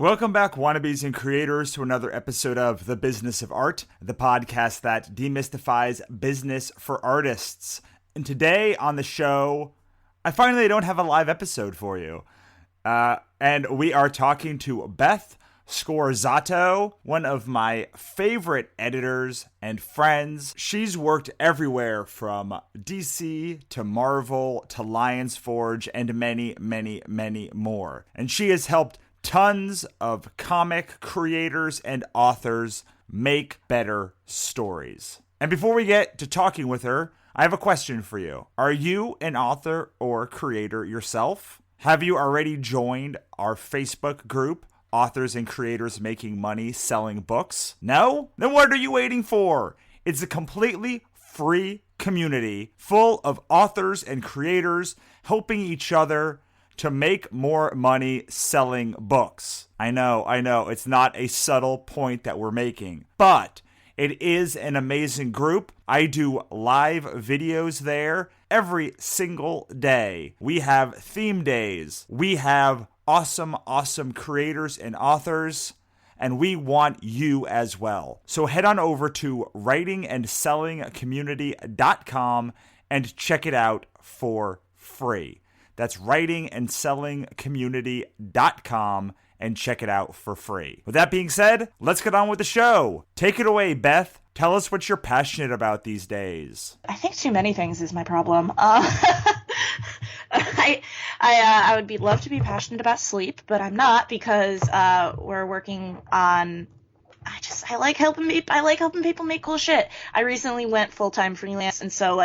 Welcome back, wannabes and creators, to another episode of The Business of Art, the podcast that demystifies business for artists. And today on the show, I finally don't have a live episode for you. And we are talking to Beth Scorzoto, one of my favorite editors and friends. She's worked everywhere from DC to Marvel to Lions Forge and many, many, many more. And she has helped tons of comic creators and authors make better stories. And before we get to talking with her, I have a question for you. Are you an author or creator yourself? Have you already joined our Facebook group, Authors and Creators Making Money Selling Books? No? Then what are you waiting for? It's a completely free community full of authors and creators helping each other to make more money selling books. I know, it's not a subtle point that we're making, but it is an amazing group. I do live videos there every single day. We have theme days. We have awesome creators and authors, and we want you as well. So head on over to writingandsellingcommunity.com and check it out for free. That's writingandsellingcommunity.com and check it out for free. With that being said, let's get on with the show. Take it away, Beth. Tell us what you're passionate about these days. I think too many things is my problem. I would love to be passionate about sleep, but I'm not because we're working on. I like helping people make cool shit. I recently went full-time freelance, and so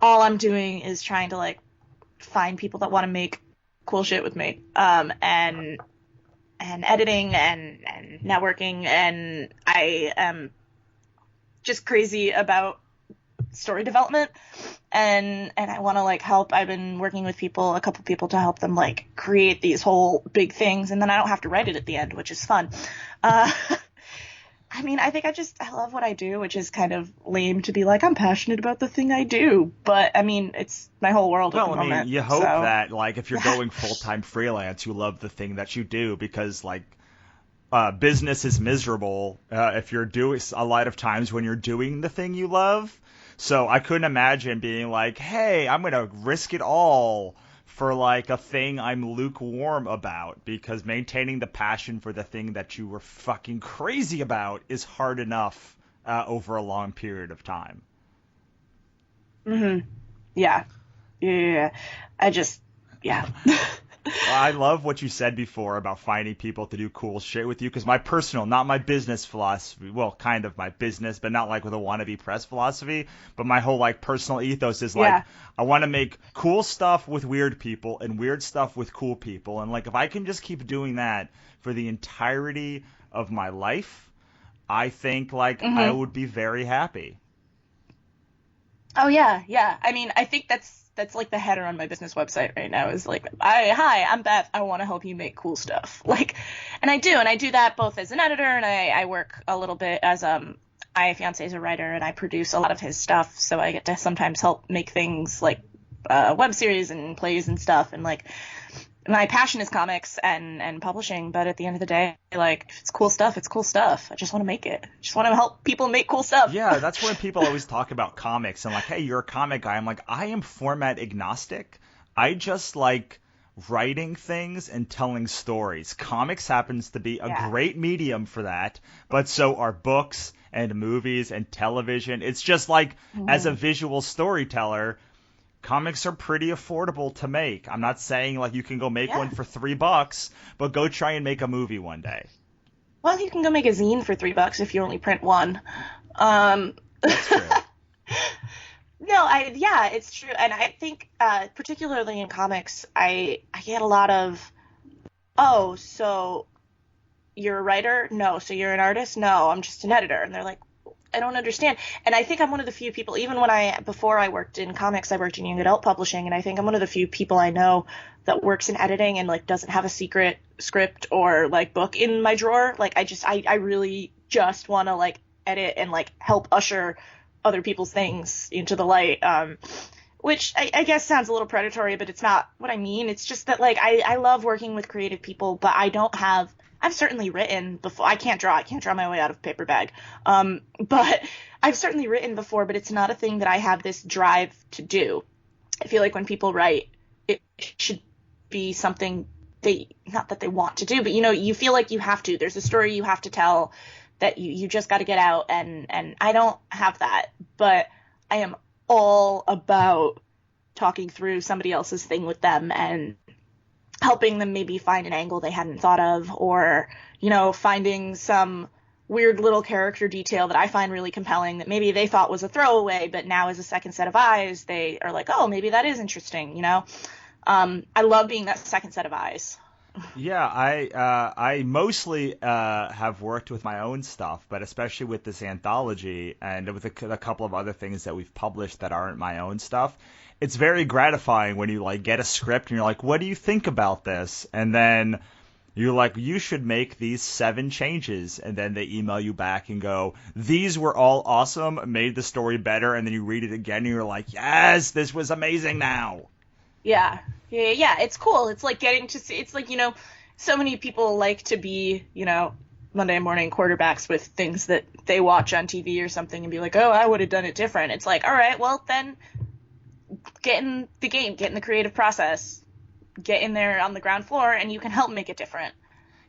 all I'm doing is trying to find people that want to make cool shit with me, and editing and networking, and I am just crazy about story development, and I want to help. I've been working with a couple people to help them create these whole big things, and then I don't have to write it at the end, which is fun. I think I love what I do, which is kind of lame to be I'm passionate about the thing I do. But, it's my whole world at the moment. You hope that, if you're going full-time freelance, you love the thing that you do because, business is miserable if you're doing a lot of times when you're doing the thing you love. So I couldn't imagine being hey, I'm going to risk it all for a thing I'm lukewarm about, because maintaining the passion for the thing that you were fucking crazy about is hard enough over a long period of time. Mm-hmm. Yeah. I love what you said before about finding people to do cool shit with you, because my personal, not my business philosophy, well, kind of my business, but not with a wannabe press philosophy, but my whole personal ethos is I want to make cool stuff with weird people and weird stuff with cool people, and if I can just keep doing that for the entirety of my life, I think I would be very happy. Oh yeah. I think that's the header on my business website right now is hi, I'm Beth. I want to help you make cool stuff. And I do that both as an editor, and I work a little bit as my fiance is a writer, and I produce a lot of his stuff. So I get to sometimes help make things web series and plays and stuff. And my passion is comics and publishing, but at the end of the day, if it's cool stuff, it's cool stuff. I just want to make it. I just want to help people make cool stuff. Yeah, that's when people always talk about comics and hey, you're a comic guy. I'm I am format agnostic. I just like writing things and telling stories. Comics happens to be a great medium for that, but so are books and movies and television. It's just as a visual storyteller, comics are pretty affordable to make. I'm not saying you can go make one for $3, but go try and make a movie one day. Well, you can go make a zine for $3 if you only print one. That's true. It's true. And I think particularly in comics, I get a lot of, oh, so you're a writer? No. So you're an artist? No, I'm just an editor. And they're I don't understand. And I think I'm one of the few people, even before I worked in comics, I worked in young adult publishing, and I think I'm one of the few people I know that works in editing and doesn't have a secret script or book in my drawer. I really just want to edit and help usher other people's things into the light. Which I guess sounds a little predatory, but it's not what I mean. It's just that I love working with creative people, but I don't have I've certainly written before. I can't draw my way out of a paper bag. But I've certainly written before, but it's not a thing that I have this drive to do. I feel like when people write, it should be something not that they want to do, but you feel like you have to. There's a story you have to tell that you just got to get out, and I don't have that, but I am all about talking through somebody else's thing with them and helping them maybe find an angle they hadn't thought of, or finding some weird little character detail that I find really compelling that maybe they thought was a throwaway, but now as a second set of eyes, they are like, oh, maybe that is interesting, I love being that second set of eyes. Yeah, I mostly have worked with my own stuff, but especially with this anthology and with a couple of other things that we've published that aren't my own stuff, it's very gratifying when you like get a script and you're like, what do you think about this? And then you're like, you should make these 7 changes. And then they email you back and go, these were all awesome, made the story better. And then you read it again and you're like, yes, this was amazing now. Yeah. It's cool. It's like getting to see, it's like, so many people like to be, Monday morning quarterbacks with things that they watch on TV or something and be like, oh, I would have done it different. It's like, all right, well, then get in the game, get in the creative process, get in there on the ground floor, and you can help make it different.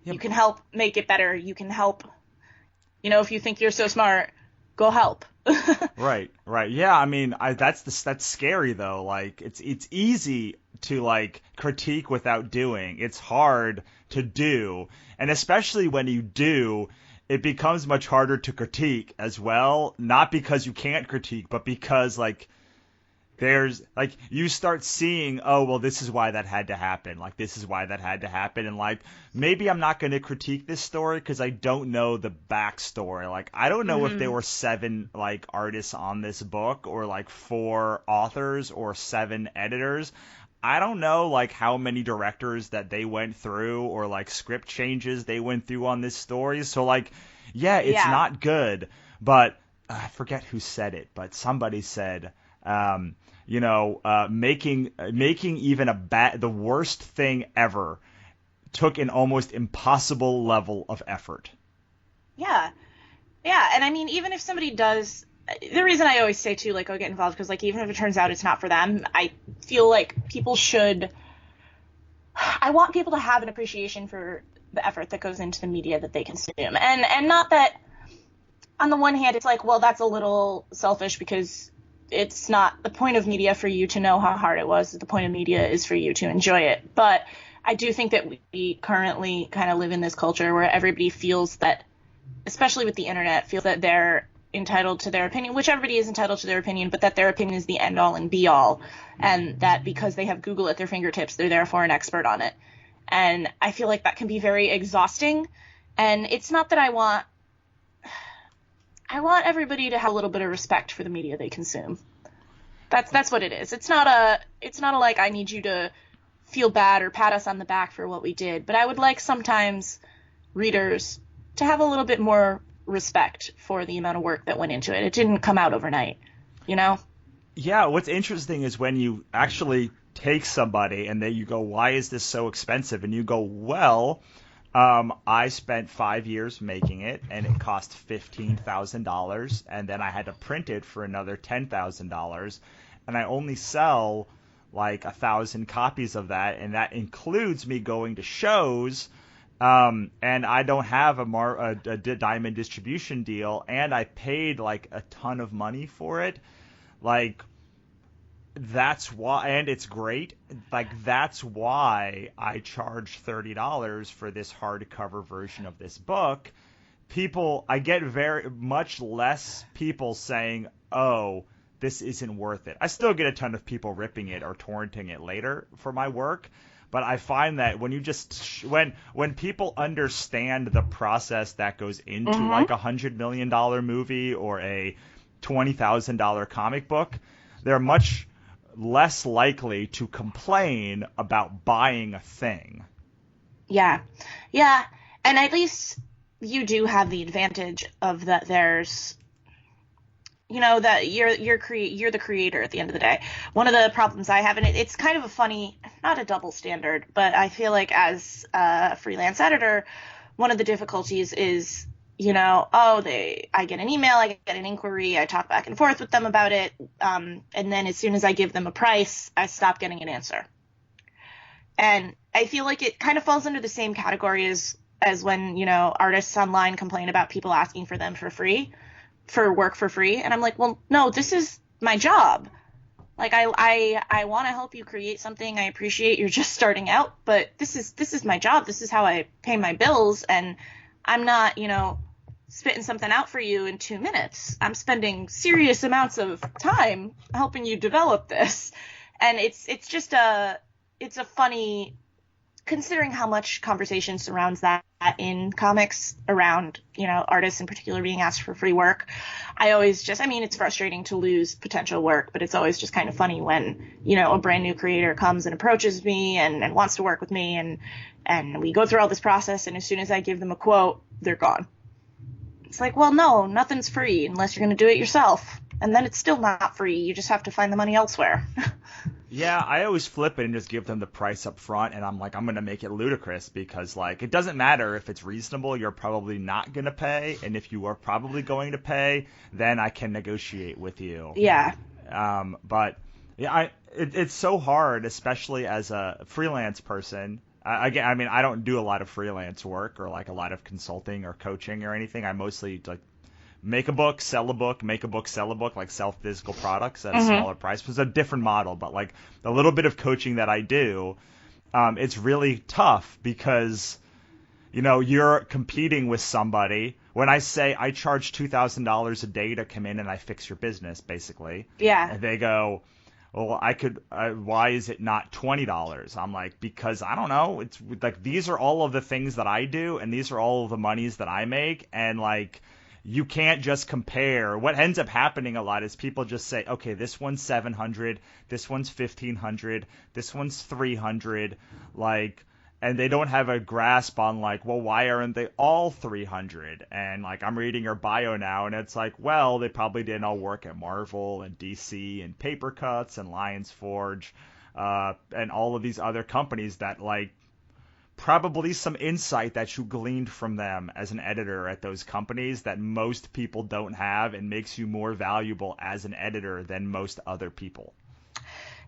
Yep. You can help make it better. You can help, if you think you're so smart, go help. Right. Yeah, I mean, that's scary though. Like, it's easy to like critique without doing. It's hard to do, and especially when you do, it becomes much harder to critique as well. Not because you can't critique, but because like there's like you start seeing, oh well, this is why that had to happen. Like this is why that had to happen, and like maybe I'm not going to critique this story because I don't know the backstory. Like I don't know if there were 7 like artists on this book, or like 4 authors, or 7 editors. I don't know like how many directors that they went through, or like script changes they went through on this story. So like, yeah, it's not good. But I forget who said it, but somebody said, making even the worst thing ever took an almost impossible level of effort. Yeah. And I mean, even if somebody does, the reason I always say too, like, go get involved, because like, even if it turns out it's not for them, I feel like I want people to have an appreciation for the effort that goes into the media that they consume. And not that on the one hand, it's like, well, that's a little selfish because it's not the point of media for you to know how hard it was. The point of media is for you to enjoy it. But I do think that we currently kind of live in this culture where everybody feels that, especially with the internet, feels that they're entitled to their opinion, which everybody is entitled to their opinion, but that their opinion is the end all and be all. And that because they have Google at their fingertips, they're therefore an expert on it. And I feel like that can be very exhausting. And it's not that I want everybody to have a little bit of respect for the media they consume. That's what it is. It's not a like I need you to feel bad or pat us on the back for what we did, but I would like sometimes readers to have a little bit more respect for the amount of work that went into it. It didn't come out overnight, Yeah, what's interesting is when you actually take somebody and then you go, why is this so expensive? And you go, well, I spent 5 years making it, and it cost $15,000, and then I had to print it for another $10,000, and I only sell like 1,000 copies of that, and that includes me going to shows, and I don't have a diamond distribution deal, and I paid like a ton of money for it, like. That's why, and it's great. Like that's why I charge $30 for this hardcover version of this book. I get very much less people saying, "Oh, this isn't worth it." I still get a ton of people ripping it or torrenting it later for my work, but I find that when you just when people understand the process that goes into like $100 million movie or a $20,000 comic book, they're much less likely to complain about buying a thing. Yeah. And at least you do have the advantage of that there's, that you're the creator at the end of the day. One of the problems I have, and it's kind of a funny, not a double standard, but I feel like as a freelance editor, one of the difficulties is, I get an email, I get an inquiry, I talk back and forth with them about it, and then as soon as I give them a price, I stop getting an answer. And I feel like it kind of falls under the same category as when, artists online complain about people asking for them for work for free. And I'm like, well, no, this is my job. Like, I want to help you create something. I appreciate you're just starting out, but this is my job. This is how I pay my bills. And I'm not, spitting something out for you in 2 minutes. I'm spending serious amounts of time helping you develop this. And it's a funny, considering how much conversation surrounds that in comics around, artists in particular being asked for free work. I always it's frustrating to lose potential work, but it's always just kind of funny when, a brand new creator comes and approaches me and wants to work with me and we go through all this process, and as soon as I give them a quote, they're gone. It's like, well, no, nothing's free unless you're going to do it yourself. And then it's still not free. You just have to find the money elsewhere. Yeah, I always flip it and just give them the price up front, and I'm like, I'm going to make it ludicrous because, like, it doesn't matter if it's reasonable, you're probably not going to pay, and if you are probably going to pay, then I can negotiate with you. Yeah. But, yeah, it's so hard, especially as a freelance person. Again, I don't do a lot of freelance work or, like, a lot of consulting or coaching or anything. I mostly, like, make a book, sell a book, make a book, sell a book, like sell physical products at a smaller price. It's a different model, but like the little bit of coaching that I do, it's really tough because, you're competing with somebody. When I say I charge $2,000 a day to come in and I fix your business, basically. Yeah. And they go, well, why is it not $20? I'm like, because I don't know. It's like, these are all of the things that I do and these are all of the monies that I make. And like, you can't just compare. What ends up happening a lot is people just say, okay, this one's $700, this one's $1,500, this one's $300, like, and they don't have a grasp on like, well, why aren't they all $300? And like, I'm reading your bio now, and it's like, well, they probably didn't all work at Marvel and DC and Paper Cuts and Lions Forge, and all of these other companies that like, probably some insight that you gleaned from them as an editor at those companies that most people don't have and makes you more valuable as an editor than most other people.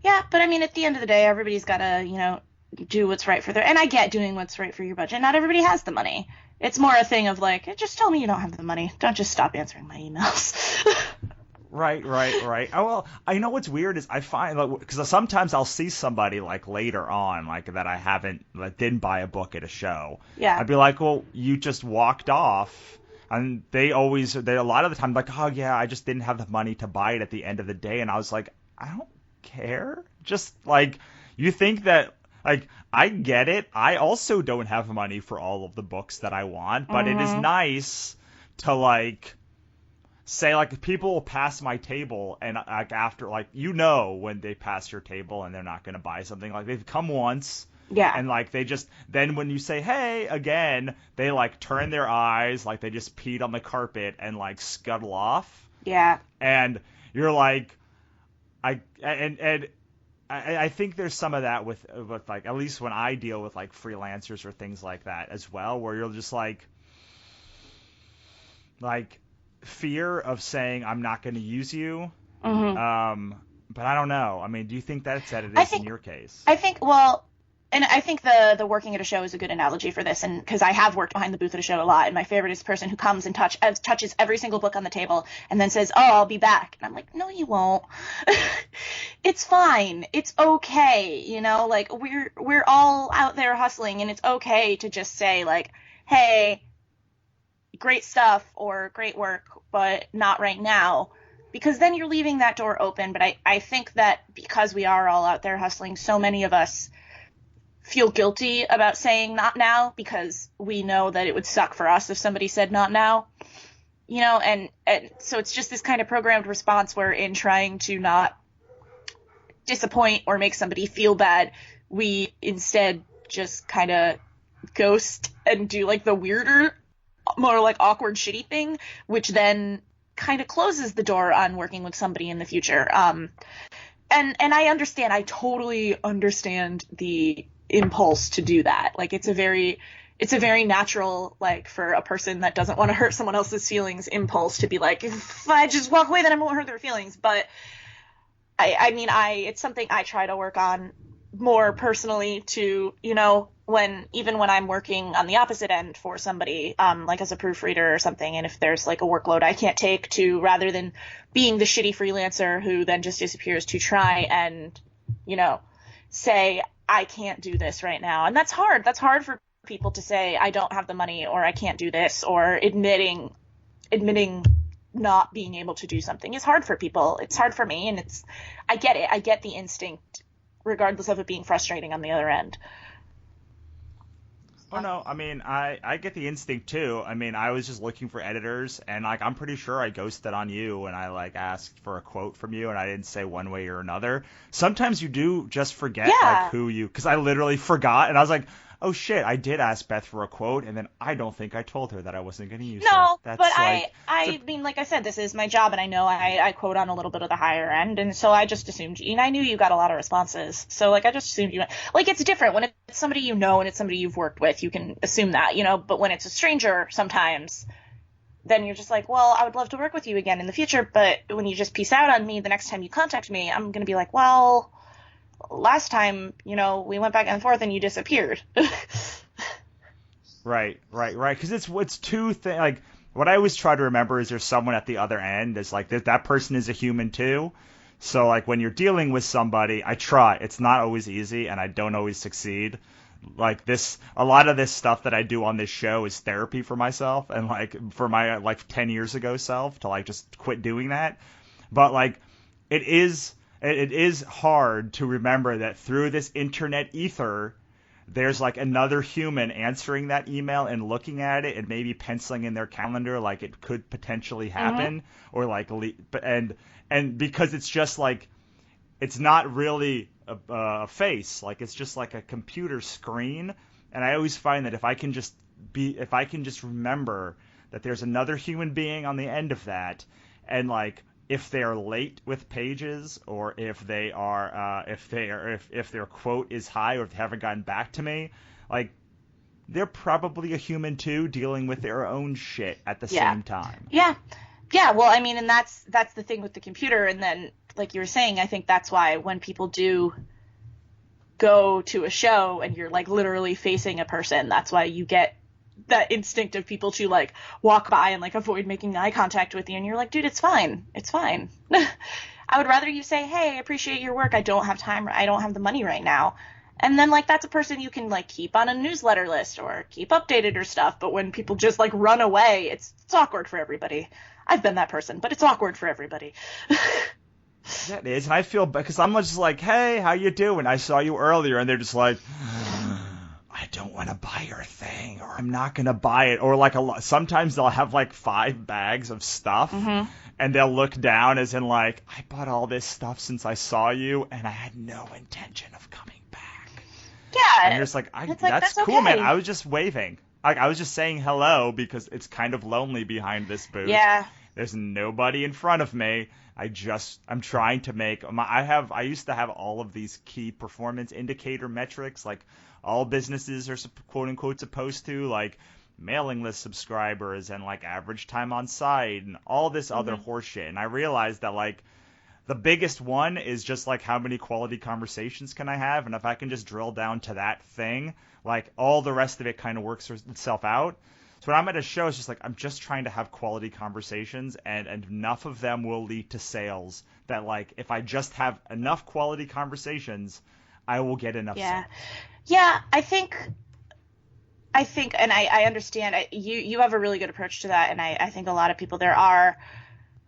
Yeah, but at the end of the day, everybody's got to, do what's right for and I get doing what's right for your budget. Not everybody has the money. It's more a thing of like, just tell me you don't have the money. Don't just stop answering my emails. Right. Oh, well, I know what's weird is I find, because sometimes I'll see somebody like later on, like that didn't buy a book at a show. Yeah. I'd be like, well, you just walked off. And they a lot of the time, like, oh yeah, I just didn't have the money to buy it at the end of the day. And I was like, I don't care. Just like, you think that, like, I get it. I also don't have money for all of the books that I want, but it is nice to like, say like people will pass my table and like after like when they pass your table and they're not going to buy something, like they've come once, and like they just then when you say hey again, they like turn their eyes like they just peed on the carpet and like scuttle off. And you're like, I think there's some of that with like, at least when I deal with like freelancers or things like that as well, where you're just like fear of saying I'm not going to use you. But I don't know. Do you think that's it is in your case? I think, and I think the working at a show is a good analogy for this, and because I have worked behind the booth at a show a lot, and my favorite is the person who comes and touches every single book on the table and then says, oh, I'll be back. And I'm like, no, you won't. It's fine. It's okay. Like we're all out there hustling, and it's okay to just say like, hey, great stuff or great work, but not right now, because then you're leaving that door open. But I think that because we are all out there hustling, so many of us feel guilty about saying not now because we know that it would suck for us if somebody said not now, and so it's just this kind of programmed response where in trying to not disappoint or make somebody feel bad, we instead just kind of ghost and do like the weirder, more like awkward, shitty thing, which then kind of closes the door on working with somebody in the future. And I totally understand the impulse to do that. Like it's a very it's a very natural, like, for a person that doesn't want to hurt someone else's feelings impulse to be like, if I just walk away, then I won't hurt their feelings. But I mean, it's something I try to work on more personally to, even when I'm working on the opposite end for somebody, like as a proofreader or something, and if there's like a workload I can't take, to rather than being the shitty freelancer who then just disappears, to try and, say, I can't do this right now. And that's hard. That's hard for people to say, I don't have the money, or I can't do this, or admitting not being able to do something is hard for people. It's hard for me, and I get it. I get the instinct, regardless of it being frustrating on the other end. Oh no, I mean, I get the instinct too. I mean, I was just looking for editors, and like I'm pretty sure I ghosted on you when I like asked for a quote from you, and I didn't say one way or another. Sometimes you do just forget like because I literally forgot, and I was like, oh shit, I did ask Beth for a quote, and then I don't think I told her that I wasn't going to use her. No, but I mean, like I said, this is my job, and I know I quote on a little bit of the higher end, and so I just assumed, and I knew you got a lot of responses, so like I just assumed you, like it's different when it's somebody you know and it's somebody you've worked with, you can assume that, but when it's a stranger sometimes, then you're just like, well, I would love to work with you again in the future, but when you just peace out on me the next time you contact me, I'm going to be like, well, last time, we went back and forth and you disappeared. Right. Because it's two things. Like, what I always try to remember is there's someone at the other end. It's like that person is a human too. So, like, when you're dealing with somebody, I try. It's not always easy, and I don't always succeed. Like a lot of this stuff that I do on this show is therapy for myself, and like for my like 10 years ago self to like just quit doing that. But like, it is hard to remember that through this internet ether, there's like another human answering that email and looking at it and maybe penciling in their calendar like it could potentially happen, or like, and because it's just like, it's not really a face, like it's just like a computer screen. And I always find that if I can just remember that there's another human being on the end of that, and like, if they are late with pages, or if they are, if their quote is high, or if they haven't gotten back to me, like, they're probably a human too, dealing with their own shit at the same time. Yeah. Well, I mean, and that's the thing with the computer. And then, like you were saying, I think that's why when people do go to a show and you're like literally facing a person, that's why you get that instinct of people to like walk by and like avoid making eye contact with you, and you're like, dude, it's fine. I would rather you say, hey, I appreciate your work, I don't have time, I don't have the money right now, and then like that's a person you can like keep on a newsletter list or keep updated or stuff. But when people just like run away, it's awkward for everybody. I've been that person, but it's awkward for everybody. That is, and I feel because I'm just like, hey, how you doing? I saw you earlier, and they're just like, I don't want to buy your thing, or I'm not going to buy it. Or like sometimes they'll have like 5 bags of stuff, and they'll look down as in like, I bought all this stuff since I saw you, and I had no intention of coming back. Yeah. And you're just like, that's cool, okay, man. I was just waving. Like, I was just saying hello because it's kind of lonely behind this booth. Yeah. There's nobody in front of me. I'm trying to make I used to have all of these key performance indicator metrics, like all businesses are quote unquote supposed to, like mailing list subscribers and like average time on site and all this other horseshit. And I realized that like the biggest one is just like, how many quality conversations can I have? And if I can just drill down to that thing, like all the rest of it kind of works itself out. So when I'm at a show, it's just like, I'm just trying to have quality conversations, and enough of them will lead to sales that like, if I just have enough quality conversations, I will get enough sales. Yeah, I think, and I understand, you have a really good approach to that, and I think a lot of people, I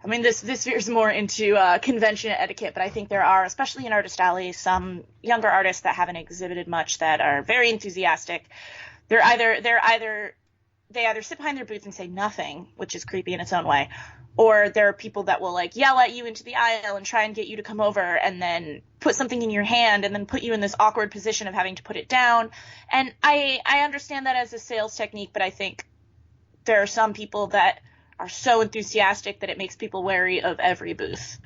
mean, this veers more into convention etiquette, but I think there are, especially in Artist Alley, some younger artists that haven't exhibited much that are very enthusiastic. They either sit behind their booth and say nothing, which is creepy in its own way, or there are people that will like yell at you into the aisle and try and get you to come over and then put something in your hand and then put you in this awkward position of having to put it down. And I understand that as a sales technique, but I think there are some people that are so enthusiastic that it makes people wary of every booth.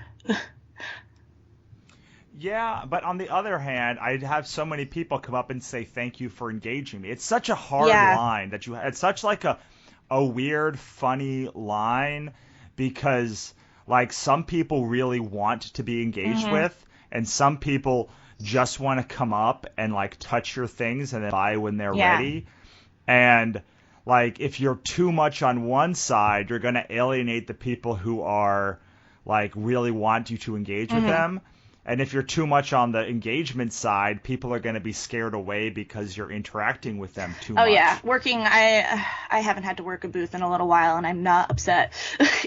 Yeah, but on the other hand, I'd have so many people come up and say thank you for engaging me. It's such a hard Yeah. line that it's such like a weird, funny line because like some people really want to be engaged Hmm. with, and some people just want to come up and like touch your things and then buy when they're Yeah. ready. And like if you're too much on one side, you're going to alienate the people who are like really want you to engage with Hmm. them. And if you're too much on the engagement side, people are going to be scared away because you're interacting with them too Oh yeah, much. working. I haven't had to work a booth in a little while, and I'm not upset.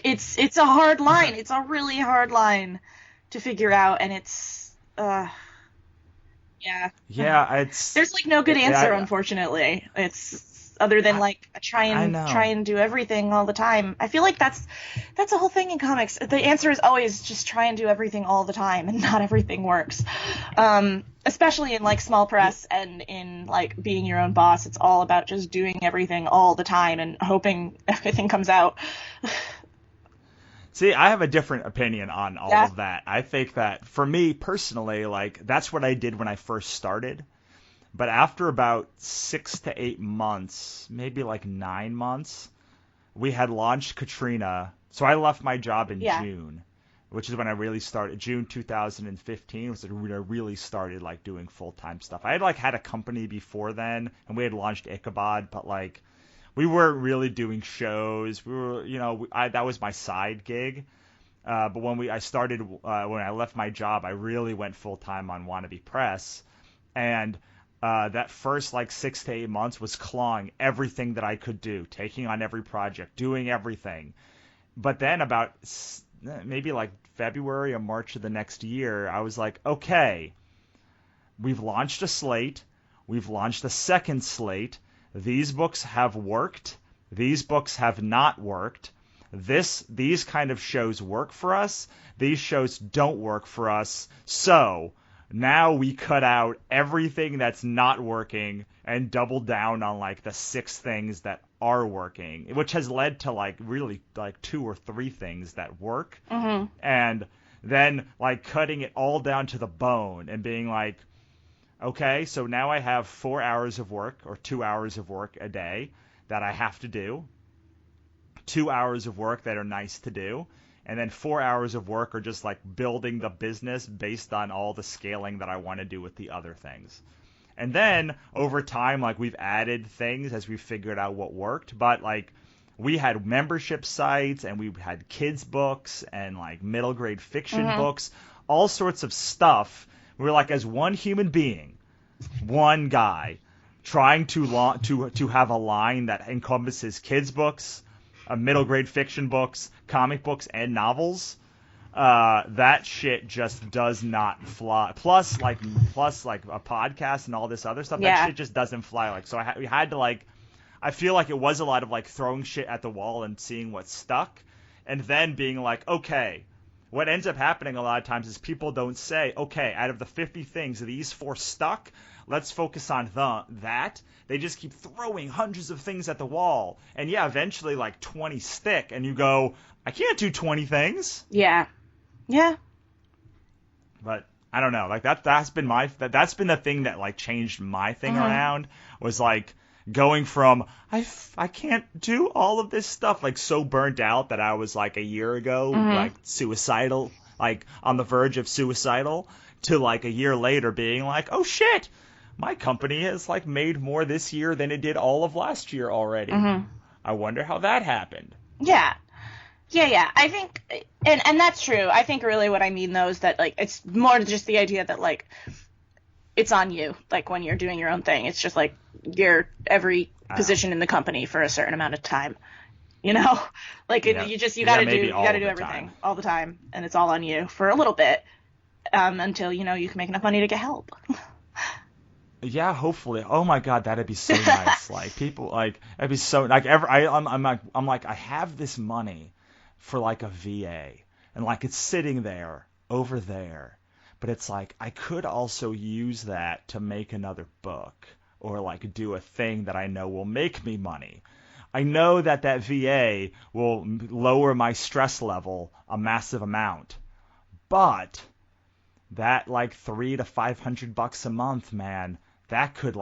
It's a hard line. It's a really hard line to figure out, and it's yeah. Yeah, it's There's like no good answer, I unfortunately. It's other than I, like I try know. and do everything all the time. I feel like that's a whole thing in comics. The answer is always just try and do everything all the time, and not everything works. Especially in like small Yeah. press and in like being your own boss, it's all about just doing everything all the time and hoping everything comes out. See, I have a different opinion on all Yeah. of that. I think that for me personally, like that's what I did when I first started. But after about 6 to 8 months, maybe like 9 months, we had launched Katrina. So I left my job in Yeah. June, which is when I really started. June 2015 was when I really started like doing full time stuff. I had like had a company before then, and we had launched Ichabod, but like we weren't really doing shows. We were, that was my side gig. But I started, when I left my job, I really went full time on Wannabe Press, and that first like 6 to 8 months was clawing everything that I could do, taking on every project, doing everything. But then about maybe like February or March of the next year, I was like, okay, we've launched a slate, we've launched a second slate. These books have worked. These books have not worked. These kind of shows work for us. These shows don't work for us. So now we cut out everything that's not working and double down on like the 6 things that are working, which has led to like really like 2 or 3 things that work. Hmm. And then like cutting it all down to the bone and being like, okay, so now I have 4 hours of work or 2 hours of work a day that I have to do, 2 hours of work that are nice to do, and then 4 hours of work are just like building the business based on all the scaling that I want to do with the other things. And then over time, like we've added things as we figured out what worked, but like we had membership sites and we had kids books and like middle grade fiction Hmm. books, all sorts of stuff. We were like as one human being, one guy, trying to have a line that encompasses kids books, middle grade fiction books, comic books, and novels. That shit just does not fly. Plus like a podcast and all this other stuff. That Yeah. shit just doesn't fly. Like so, we had to like. I feel like it was a lot of like throwing shit at the wall and seeing what stuck, and then being like, okay. What ends up happening a lot of times is people don't say, okay, out of the 50 things, these 4 stuck. Let's focus on that. They just keep throwing hundreds of things at the wall, and yeah, eventually like 20 stick, and you go, I can't do 20 things. Yeah. Yeah. But I don't know, like that's been that's been the thing that like changed my thing Hmm. around, was like going from I can't do all of this stuff, like so burnt out that I was like a year ago Hmm. like suicidal, like on the verge of suicidal, to like a year later being like, oh shit, my company has like made more this year than it did all of last year already. Hmm. I wonder how that happened. Yeah. Yeah, yeah. I think, and that's true. I think really what I mean though is that like it's more just the idea that like it's on you. Like when you're doing your own thing, it's just like you're every Uh, position in the company for a certain amount of time. You know, like yeah, you yeah, gotta do maybe all of the everything time. all the time, and it's all on you for a little bit, until you can make enough money to get help. Yeah, hopefully. Oh my God, that'd be so nice. Like people, like it'd be so like I'm like I have this money for like a VA, and like it's sitting there over there, but it's like I could also use that to make another book or like do a thing that I know will make me money. I know that that VA will lower my stress level a massive amount, but that like $300 to $500 a month, man, that could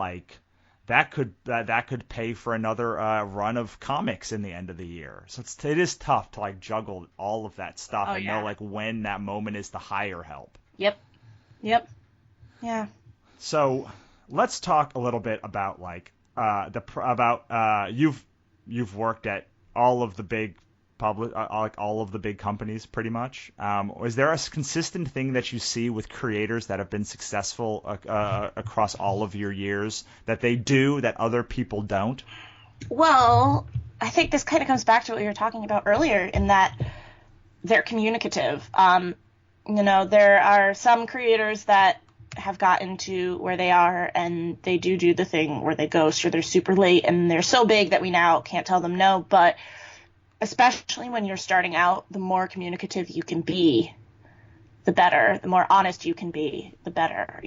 pay for another run of comics in the end of the year. So it is tough to like juggle all of that stuff and know like when that moment is to hire help. Yep. Yeah. So let's talk a little bit about like you've worked at all of the big like all of the big companies pretty much. Is there a consistent thing that you see with creators that have been successful across all of your years that they do that other people don't? Well, I think this kind of comes back to what we were talking about earlier in that they're communicative. There are some creators that have gotten to where they are and they do the thing where they ghost or they're super late and they're so big that we now can't tell them no. But especially when you're starting out, the more communicative you can be, the better. The more honest you can be, the better.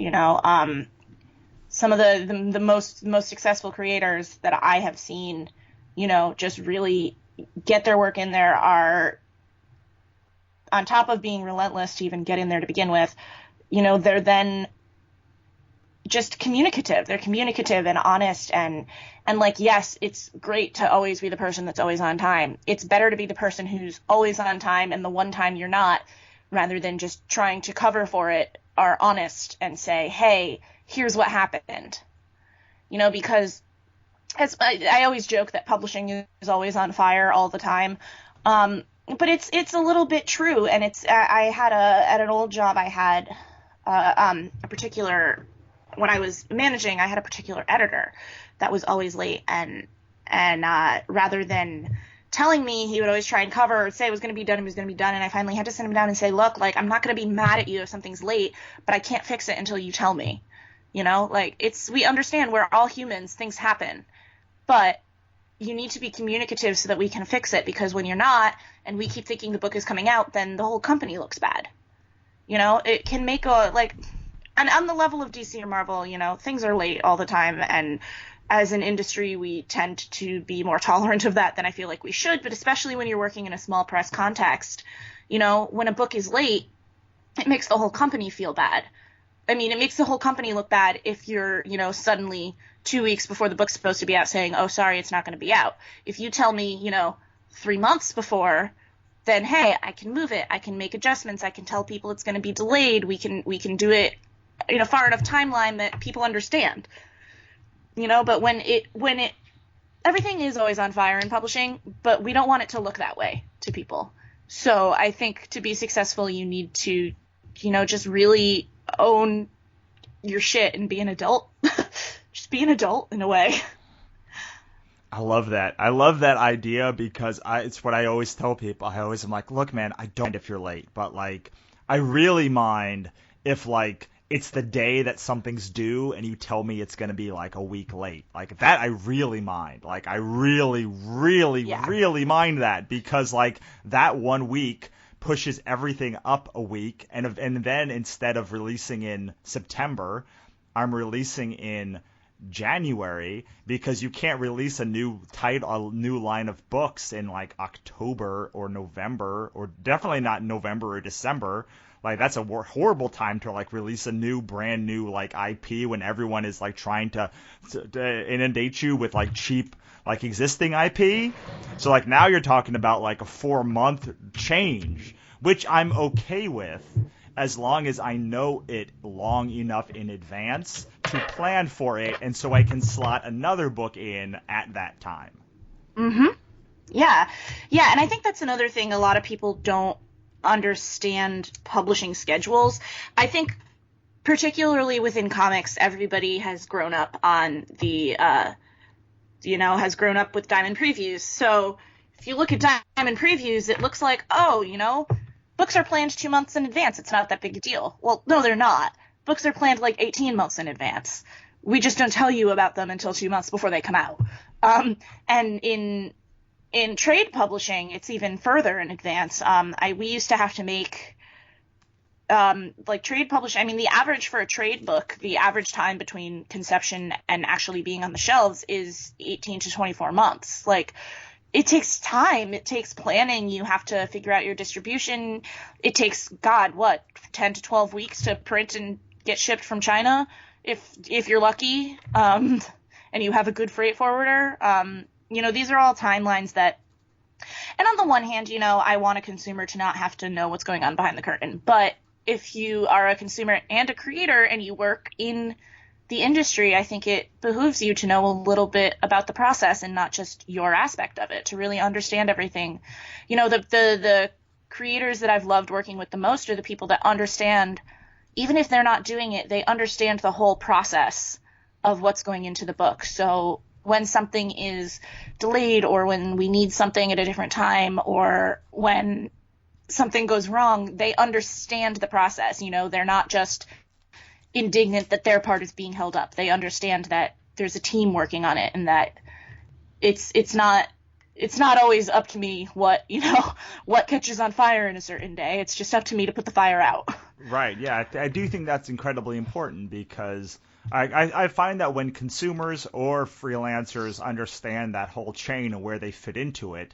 Some of the most successful creators that I have seen, just really get their work in there are, on top of being relentless to even get in there to begin with, they're then just communicative. They're communicative and honest and like, yes, it's great to always be the person that's always on time. It's better to be the person who's always on time and the one time you're not, rather than just trying to cover for it, are honest and say, hey, here's what happened. Because as I always joke that publishing is always on fire all the time. But it's a little bit true. And I had at an old job, I had a particular, when I was managing, I had a particular editor that was always late, and rather than telling me, he would always try and cover or say it was going to be done, and I finally had to sit him down and say, look, like, I'm not going to be mad at you if something's late, but I can't fix it until you tell me. We understand we're all humans, things happen, but you need to be communicative so that we can fix it, because when you're not, and we keep thinking the book is coming out, then the whole company looks bad. It can make and on the level of DC or Marvel, things are late all the time, and as an industry, we tend to be more tolerant of that than I feel like we should, but especially when you're working in a small press context, when a book is late, it makes the whole company feel bad. I mean, it makes the whole company look bad if you're, suddenly 2 weeks before the book's supposed to be out saying, oh, sorry, it's not going to be out. If you tell me, 3 months before, then, hey, I can move it. I can make adjustments. I can tell people it's going to be delayed. We can do it in a far enough timeline that people understand. But when everything is always on fire in publishing, but we don't want it to look that way to people. So I think to be successful, you need to, just really own your shit and be an adult. Just be an adult in a way. I love that. I love that idea because it's what I always tell people. I always am like, look, man, I don't mind if you're late, but like, I really mind if like, it's the day that something's due and you tell me it's going to be like a week late. Like that I really mind. Like I really, really, really mind that, because like that 1 week pushes everything up a week. And then instead of releasing in September, I'm releasing in January, because you can't release a new line of books in like October or November, or definitely not November or December. Like that's a horrible time to like release a brand new like IP when everyone is like trying to inundate you with like cheap like existing IP. So like now you're talking about like a 4-month change, which I'm okay with as long as I know it long enough in advance to plan for it, and so I can slot another book in at that time. Mm-hmm. Yeah, and I think that's another thing a lot of people don't understand publishing schedules. I think particularly within comics, everybody has grown up on has grown up with Diamond Previews. So if you look at Diamond Previews, it looks like, books are planned 2 months in advance. It's not that big a deal. Well, no, they're not. Books are planned like 18 months in advance. We just don't tell you about them until 2 months before they come out. And in trade publishing, it's even further in advance. We used to have to make trade publishing. I mean, the average for a trade book, the average time between conception and actually being on the shelves is 18 to 24 months. Like, it takes time. It takes planning. You have to figure out your distribution. It takes, God, what, 10 to 12 weeks to print and get shipped from China, if you're lucky, and you have a good freight forwarder. These are all timelines that, and on the one hand, I want a consumer to not have to know what's going on behind the curtain. But if you are a consumer and a creator and you work in the industry, I think it behooves you to know a little bit about the process and not just your aspect of it, to really understand everything. The creators that I've loved working with the most are the people that understand, even if they're not doing it, they understand the whole process of what's going into the book. So when something is delayed, or when we need something at a different time, or when something goes wrong, they understand the process. They're not just indignant that their part is being held up. They understand that there's a team working on it, and that it's not always up to me what catches on fire in a certain day. It's just up to me to put the fire out. Right. Yeah, I do think that's incredibly important, because I find that when consumers or freelancers understand that whole chain and where they fit into it,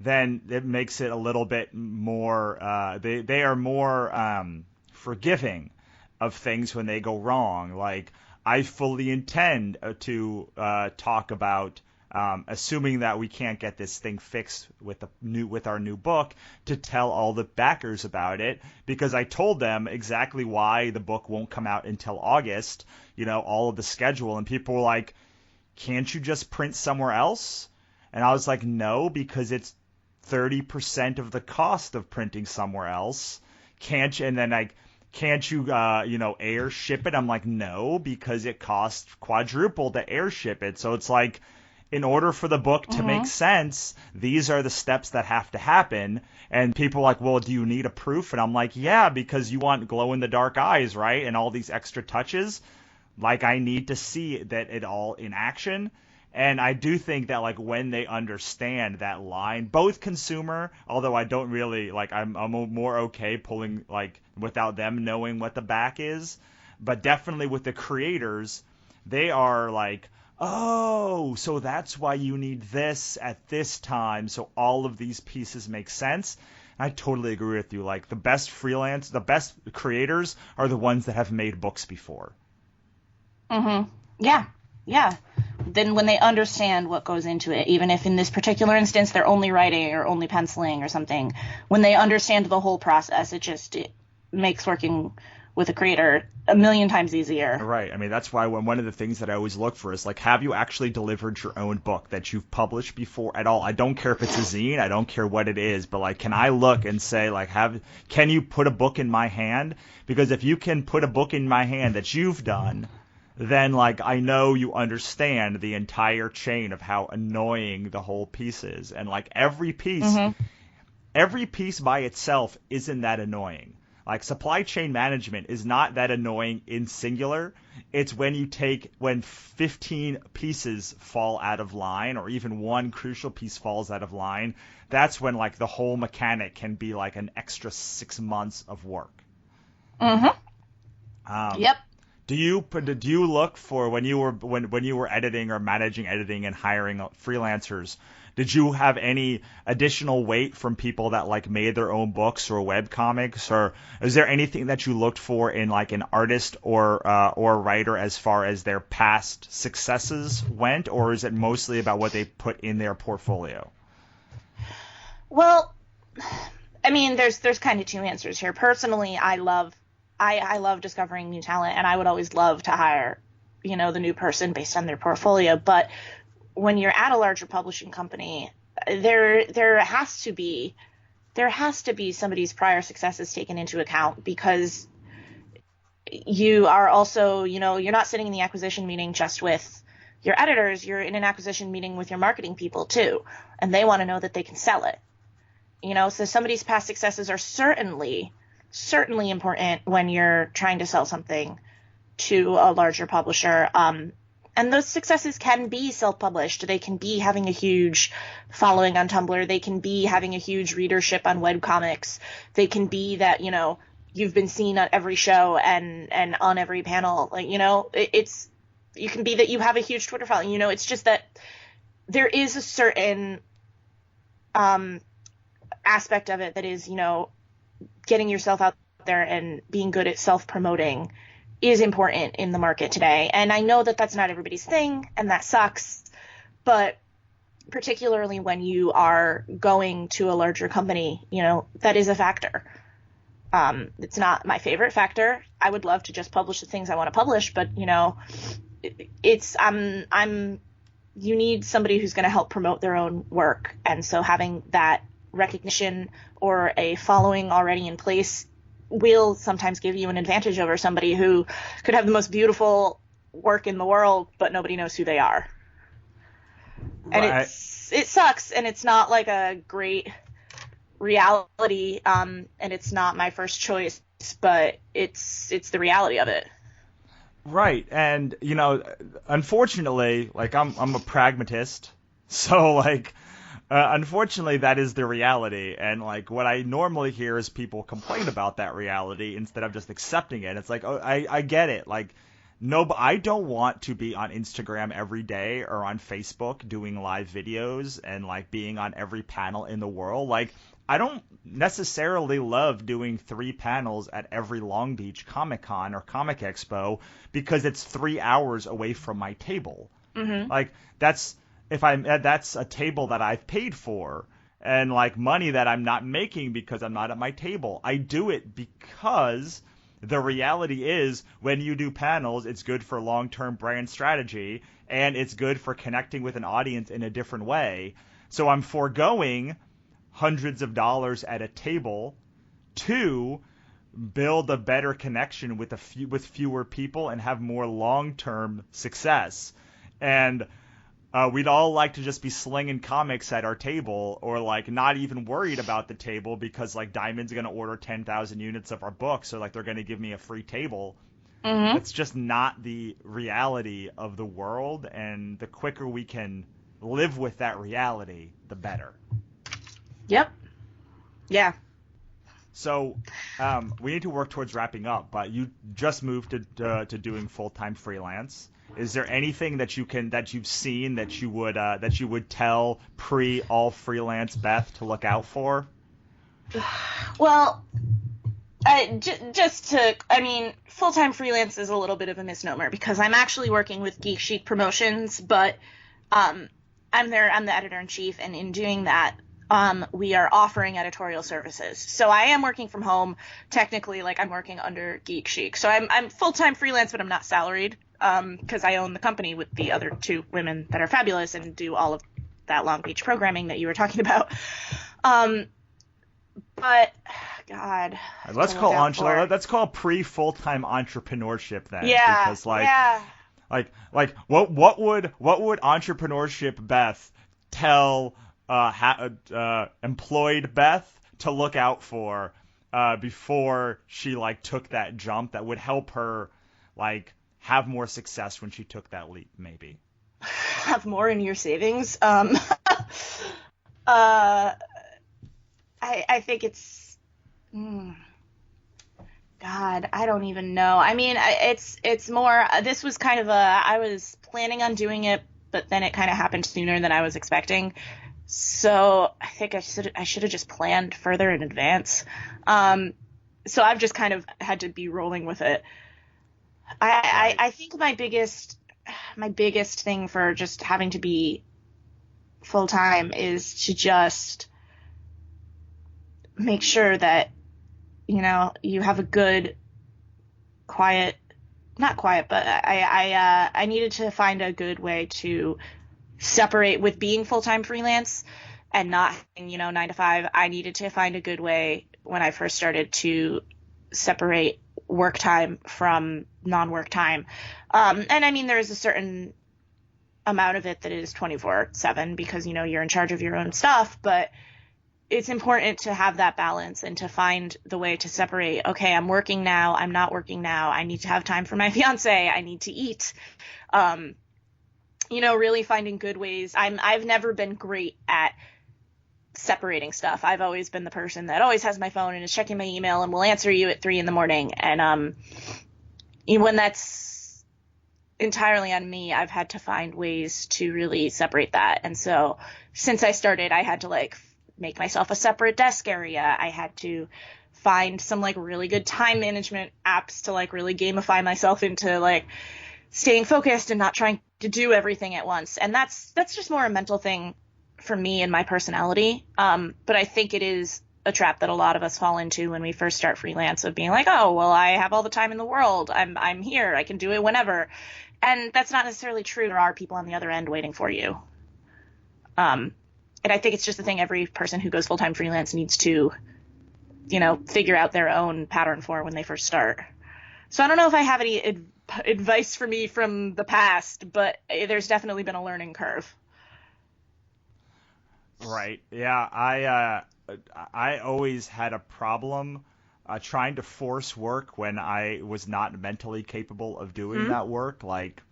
then it makes it a little bit more. They are more forgiving of things when they go wrong. Like, I fully intend to talk about, assuming that we can't get this thing fixed with our new book, to tell all the backers about it, because I told them exactly why the book won't come out until August, all of the schedule, and people were like, can't you just print somewhere else? And I was like, no, because it's 30% of the cost of printing somewhere else. Can't you? And then can't you, air ship it? I'm like, no, because it costs quadruple to air ship it. So it's like, in order for the book to make sense, these are the steps that have to happen. And people are like, well, do you need a proof? And I'm like, yeah, because you want glow-in-the-dark eyes, right? And all these extra touches. Like, I need to see that it all in action. And I do think that, like, when they understand that line, both consumer, although I don't really, like, I'm more okay pulling, like, without them knowing what the back is, but definitely with the creators, they are like, oh, so that's why you need this at this time, so all of these pieces make sense. I totally agree with you. Like, the best creators are the ones that have made books before. Mm-hmm. Yeah. Then when they understand what goes into it, even if in this particular instance they're only writing or only penciling or something, when they understand the whole process, it makes working with a creator a million times easier. Right. I mean, that's why one of the things that I always look for is, like, have you actually delivered your own book that you've published before at all? I don't care if it's a zine. I don't care what it is. But, like, can I look and say, like, can you put a book in my hand? Because if you can put a book in my hand that you've done, then, like, I know you understand the entire chain of how annoying the whole piece is. And, like, every piece by itself isn't that annoying. Like, supply chain management is not that annoying in singular. It's when 15 pieces fall out of line, or even one crucial piece falls out of line. That's when, like, the whole mechanic can be like an extra 6 months of work. Yep. Do you look for, when you were editing or managing editing and hiring freelancers, did you have any additional weight from people that, like, made their own books or web comics, or is there anything that you looked for in, like, an artist or writer as far as their past successes went, or is it mostly about what they put in their portfolio? Well, I mean, there's kind of two answers here. Personally, I love discovering new talent, and I would always love to hire, the new person based on their portfolio. But when you're at a larger publishing company, there has to be somebody's prior successes taken into account, because you are also, you're not sitting in the acquisition meeting just with your editors. You're in an acquisition meeting with your marketing people too, and they want to know that they can sell it. So somebody's past successes are certainly important when you're trying to sell something to a larger publisher. And those successes can be self-published. They can be having a huge following on Tumblr. They can be having a huge readership on webcomics. They can be that, you've been seen on every show and on every panel. Like, you can be that you have a huge Twitter following. It's just that there is a certain aspect of it that is, getting yourself out there and being good at self-promoting is important in the market today. And I know that that's not everybody's thing, and that sucks, but particularly when you are going to a larger company, that is a factor. It's not my favorite factor. I would love to just publish the things I want to publish, but you need somebody who's going to help promote their own work. And so having that recognition or a following already in place will sometimes give you an advantage over somebody who could have the most beautiful work in the world, but nobody knows who they are. And Right. it sucks, and it's not like a great reality, and it's not my first choice, but it's the reality of it. Right. And, unfortunately, like I'm a pragmatist. So like, unfortunately, that is the reality. And like what I normally hear is people complain about that reality instead of just accepting it. It's like, oh, I get it. Like, no, but I don't want to be on Instagram every day or on Facebook doing live videos and like being on every panel in the world. Like, I don't necessarily love doing 3 panels at every Long Beach Comic Con or Comic Expo because it's 3 hours away from my table. Mm-hmm. Like that's a table that I've paid for and like money that I'm not making because I'm not at my table. I do it because the reality is when you do panels, it's good for long-term brand strategy and it's good for connecting with an audience in a different way. So I'm foregoing hundreds of dollars at a table to build a better connection with with fewer people and have more long-term success. And we'd all like to just be slinging comics at our table or like not even worried about the table because like Diamond's going to order 10,000 units of our books, so like they're going to give me a free table. Mm-hmm. That's just not the reality of the world, and the quicker we can live with that reality, the better. Yep. Yeah. So we need to work towards wrapping up, but you just moved to doing full-time freelance. Is there anything that you've seen that you would tell all freelance Beth to look out for? Well, full-time freelance is a little bit of a misnomer because I'm actually working with Geek Chic Promotions, but I'm the editor-in-chief, and in doing that, we are offering editorial services. So I am working from home. Technically, like I'm working under Geek Chic. So I'm full-time freelance, but I'm not salaried because I own the company with the other 2 women that are fabulous and do all of that Long Beach programming that you were talking about. But God, Let's call pre-full-time entrepreneurship then. Yeah. Because yeah. like what would entrepreneurship Beth tell employed Beth to look out for before she like took that jump that would help her like have more success when she took that leap, maybe? Have more in your savings. I think it's God, I don't even know. I mean, it's more, this was kind of I was planning on doing it, but then it kind of happened sooner than I was expecting. So I think I should have just planned further in advance. So I've just kind of had to be rolling with it. I think my biggest thing for just having to be full time is to just make sure that you have a good not quiet, but I needed to find a good way to separate with being full-time freelance and not 9 to 5. I needed to find a good way when I first started to separate work time from non-work time. And I mean, there's a certain amount of it that is 24/7 because, you're in charge of your own stuff, but it's important to have that balance and to find the way to separate. Okay, I'm working now. I'm not working now. I need to have time for my fiance. I need to eat. Really finding good ways. I've never been great at separating stuff. I've always been the person that always has my phone and is checking my email and will answer you at 3 a.m. And when that's entirely on me, I've had to find ways to really separate that. And so since I started, I had to make myself a separate desk area. I had to find some like really good time management apps to like really gamify myself into like staying focused and not trying to do everything at once. And that's just more a mental thing for me and my personality. But I think it is a trap that a lot of us fall into when we first start freelance, of being like, oh, well, I have all the time in the world. I'm here. I can do it whenever. And that's not necessarily true. There are people on the other end waiting for you. And I think it's just a thing every person who goes full-time freelance needs to, figure out their own pattern for when they first start. So I don't know if I have any advice for me from the past, but there's definitely been a learning curve. Right. Yeah. I always had a problem trying to force work when I was not mentally capable of doing that work. Like,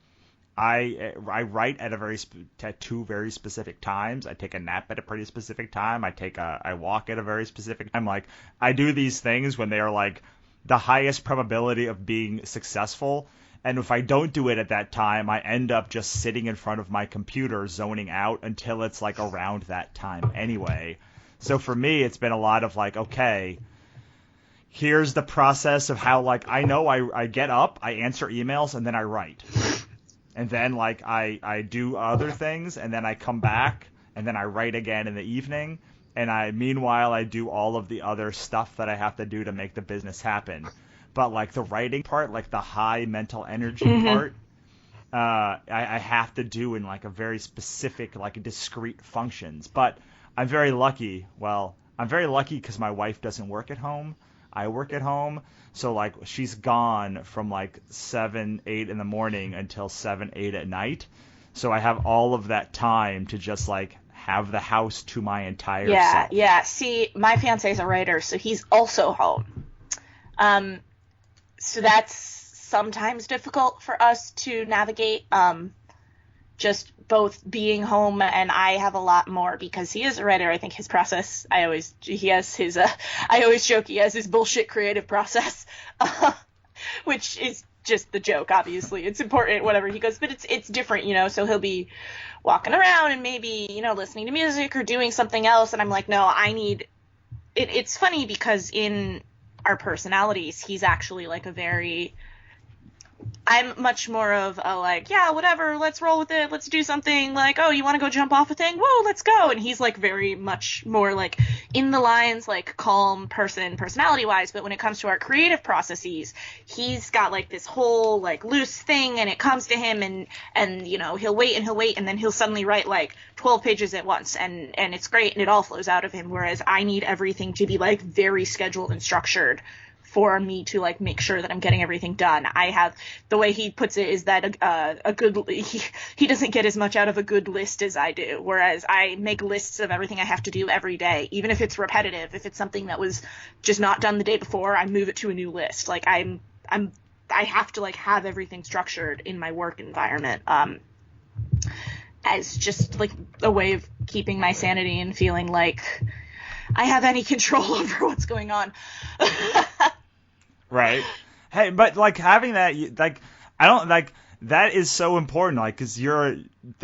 I write at two very specific times. I take a nap at a pretty specific time. I walk at a very specific time. Like, I do these things when they are like the highest probability of being successful. And if I don't do it at that time, I end up just sitting in front of my computer zoning out until it's like around that time anyway. So for me, it's been a lot of like, okay, here's the process of how, like, I know I get up, I answer emails, and then I write. And then, like, I do other things, and then I come back, and then I write again in the evening. And meanwhile, I do all of the other stuff that I have to do to make the business happen. But, like, the writing part, like the high mental energy part, I have to do in, like, a very specific, like, discrete functions. But I'm very lucky. Well, I'm very lucky because my wife doesn't work at home. I work at home. So, like, she's gone from, like, 7, 8 in the morning until 7, 8 at night. So I have all of that time to just, like, have the house to my entire self. Yeah. See, my fiance's a writer, so he's also home. So that's sometimes difficult for us to navigate. Just both being home, and I have a lot more because he is a writer. I think his process, I always joke he has his bullshit creative process, which is just the joke. Obviously, it's important, whatever he goes, but it's different, So he'll be walking around and maybe, listening to music or doing something else, and I'm like, no, I need. It's funny because in our personalities, he's actually like I'm much more of a like, yeah, whatever, let's roll with it, let's do something, like, oh, you want to go jump off a thing? Whoa, let's go. And he's like very much more like in the lines, like calm personality-wise, but when it comes to our creative processes, he's got like this whole like loose thing, and it comes to him, and he'll wait, and then he'll suddenly write like 12 pages at once, and it's great, and it all flows out of him, whereas I need everything to be like very scheduled and structured for me to like make sure that I'm getting everything done. I have, the way he puts it is that he doesn't get as much out of a good list as I do, whereas I make lists of everything I have to do every day, even if it's repetitive. If it's something that was just not done the day before, I move it to a new list. Like I have to like have everything structured in my work environment, as just like a way of keeping my sanity and feeling like I have any control over what's going on. Right. Hey, but like having that, like, I don't like that is so important, like, because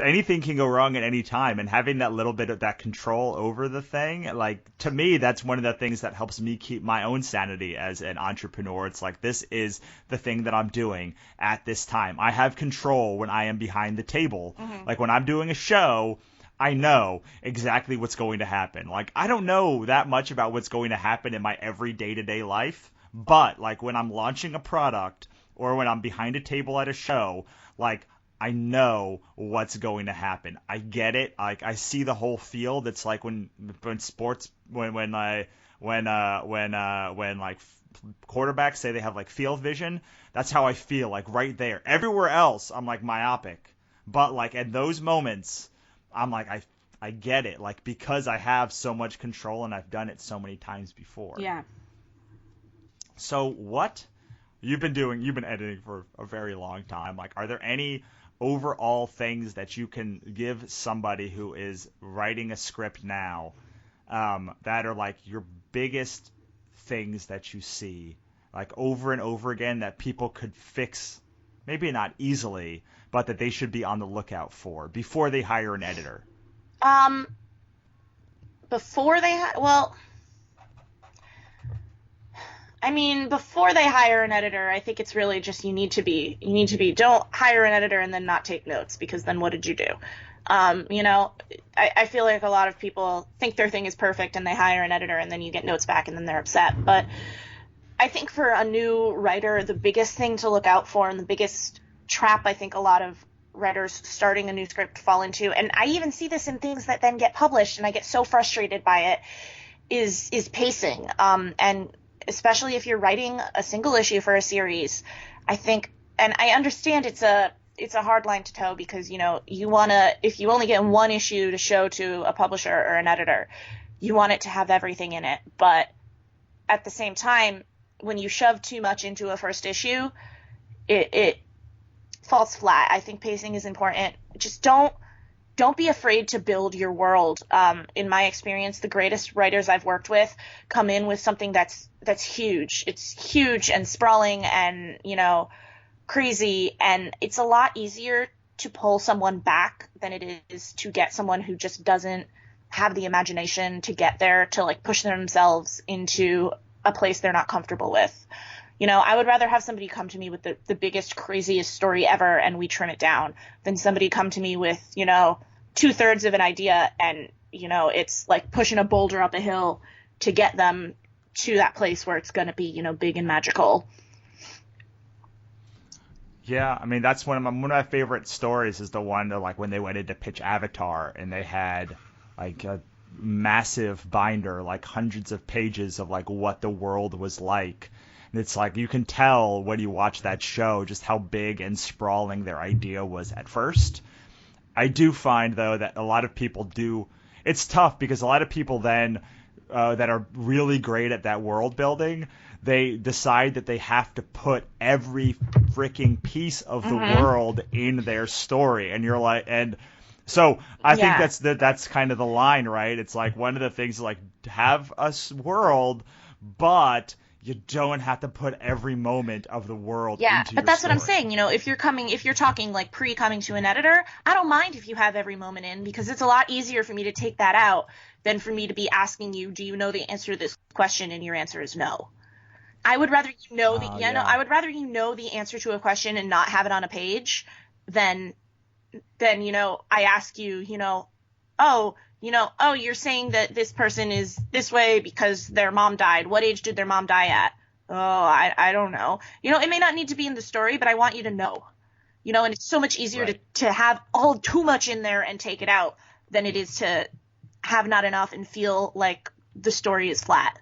anything can go wrong at any time, and having that little bit of that control over the thing, like, to me, that's one of the things that helps me keep my own sanity as an entrepreneur. It's like, this is the thing that I'm doing at this time. I have control when I am behind the table. Mm-hmm. Like, when I'm doing a show, I know exactly what's going to happen. Like, I don't know that much about what's going to happen in my every day-to-day life, but, like, when I'm launching a product or when I'm behind a table at a show, like, I know what's going to happen. I get it. Like, I see the whole field. It's like when sports, when like quarterbacks say they have like field vision. That's how I feel, like, right there. Everywhere else, I'm like myopic, but like at those moments, I'm like, I get it, like, because I have so much control and I've done it so many times before. Yeah. So what you've been editing for a very long time. Like, are there any overall things that you can give somebody who is writing a script now, that are like your biggest things that you see, like, over and over again, that people could fix, maybe not easily, but that they should be on the lookout for before they hire an editor? before they well, I mean, before they hire an editor, I think it's really just you need to be don't hire an editor and then not take notes, because then what did you do? You know, I feel like a lot of people think their thing is perfect and they hire an editor and then you get notes back and then they're upset. But I think for a new writer, the biggest thing to look out for and the biggest trap I think a lot of writers starting a new script fall into, and I even see this in things that then get published and I get so frustrated by it, is pacing. And especially if you're writing a single issue for a series, I think, and I understand it's a hard line to toe, because, you know, if you only get one issue to show to a publisher or an editor, you want it to have everything in it. But at the same time, when you shove too much into a first issue, it falls flat. I think pacing is important. Just don't be afraid to build your world. In my experience, the greatest writers I've worked with come in with something that's huge. It's huge and sprawling and, you know, crazy, and it's a lot easier to pull someone back than it is to get someone who just doesn't have the imagination to get there, to like push themselves into a place they're not comfortable with. You know, I would rather have somebody come to me with the biggest, craziest story ever and we trim it down, than somebody come to me with, you know, 2/3 of an idea and, you know, it's like pushing a boulder up a hill to get them to that place where it's going to be, you know, big and magical. Yeah, I mean, that's one of my favorite stories is the one that, like, when they went in to pitch Avatar and they had like a massive binder, like hundreds of pages of like what the world was like. And it's like you can tell when you watch that show just how big and sprawling their idea was at first. I do find, though, that a lot of people do. It's tough because a lot of people then that are really great at that world building, they decide that they have to put every freaking piece of the world in their story, and you're like, and so I think that's kind of the line, right? It's like one of the things, like, have a world, but you don't have to put every moment of the world into your story. But that's what I'm saying. You know, if you're talking like pre-coming to an editor, I don't mind if you have every moment in, because it's a lot easier for me to take that out than for me to be asking you, do you know the answer to this question? And your answer is no. I would rather you know I would rather you know the answer to a question and not have it on a page than you know, I ask you, you're saying that this person is this way because their mom died. What age did their mom die at? Oh, I don't know. You know, it may not need to be in the story, but I want you to know. You know, and it's so much easier to have all too much in there and take it out than it is to have not enough and feel like the story is flat.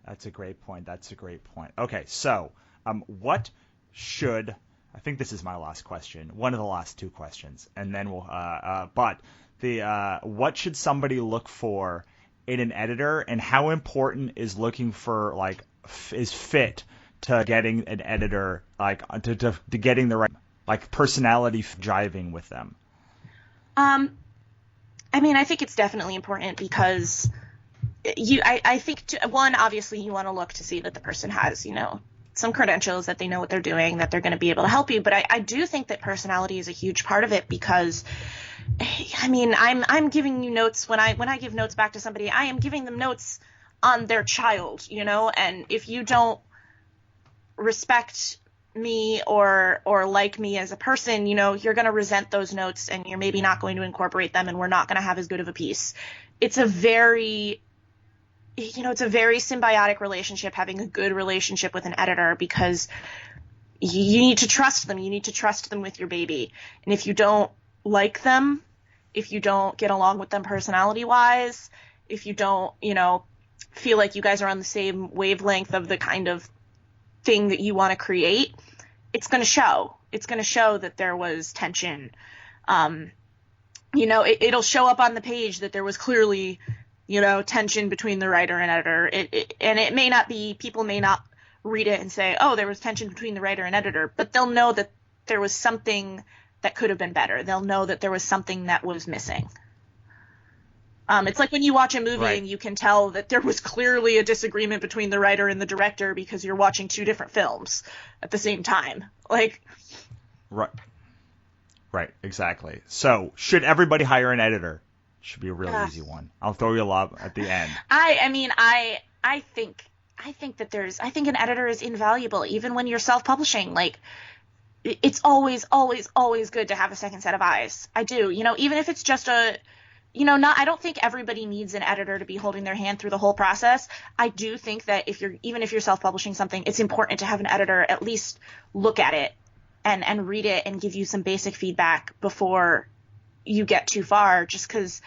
That's a great point. Okay, so what should – I think this is my last question, one of the last two questions, and then we'll what should somebody look for in an editor, and how important is looking for, like, is fit to getting an editor, like, to getting the right, like, personality jiving with them? I mean, I think it's definitely important because I think one, obviously you want to look to see that the person has, you know, some credentials, that they know what they're doing, that they're going to be able to help you. But I do think that personality is a huge part of it, because I mean, I'm giving you notes when I give notes back to somebody, I am giving them notes on their child, you know, and if you don't respect me or like me as a person, you know, you're going to resent those notes and you're maybe not going to incorporate them, and we're not going to have as good of a piece. It's a very symbiotic relationship, having a good relationship with an editor, because you need to trust them. You need to trust them with your baby. And if you don't like them, if you don't get along with them personality-wise, if you don't, you know, feel like you guys are on the same wavelength of the kind of thing that you want to create, it's going to show. It's going to show that there was tension. You know, it'll show up on the page that there was clearly, you know, tension between the writer and editor. And it may not be, people may not read it and say, oh, there was tension between the writer and editor, but they'll know that there was something that could have been better. They'll know that there was something that was missing. It's like when you watch a movie and you can tell that there was clearly a disagreement between the writer and the director because you're watching two different films at the same time. Like, right, exactly. So, should everybody hire an editor? Should be a real easy one. I'll throw you a lob at the end. I think an editor is invaluable, even when you're self-publishing. Like, it's always, always, always good to have a second set of eyes. I do, even if it's just I don't think everybody needs an editor to be holding their hand through the whole process. I do think that even if you're self-publishing something, it's important to have an editor at least look at it and read it and give you some basic feedback before you get too far, just because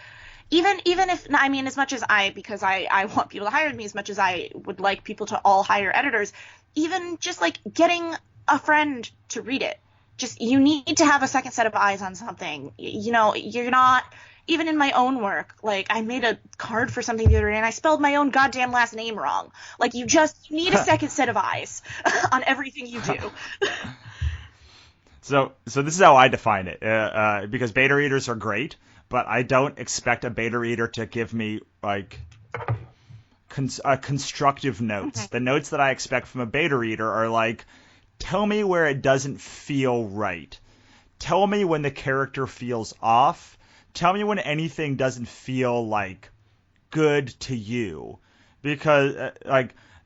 even if, I mean, as much as because I want people to hire me, as much as I would like people to all hire editors, even just like getting a friend to read it, just, you need to have a second set of eyes on something. You're not, even in my own work, like, I made a card for something the other day and I spelled my own goddamn last name wrong. Like, you need a second set of eyes on everything you do. So this is how I define it, because beta readers are great, but I don't expect a beta reader to give me, like, constructive notes. Mm-hmm. The notes that I expect from a beta reader are like, tell me where it doesn't feel right. Tell me when the character feels off. Tell me when anything doesn't feel, like, good to you. Because,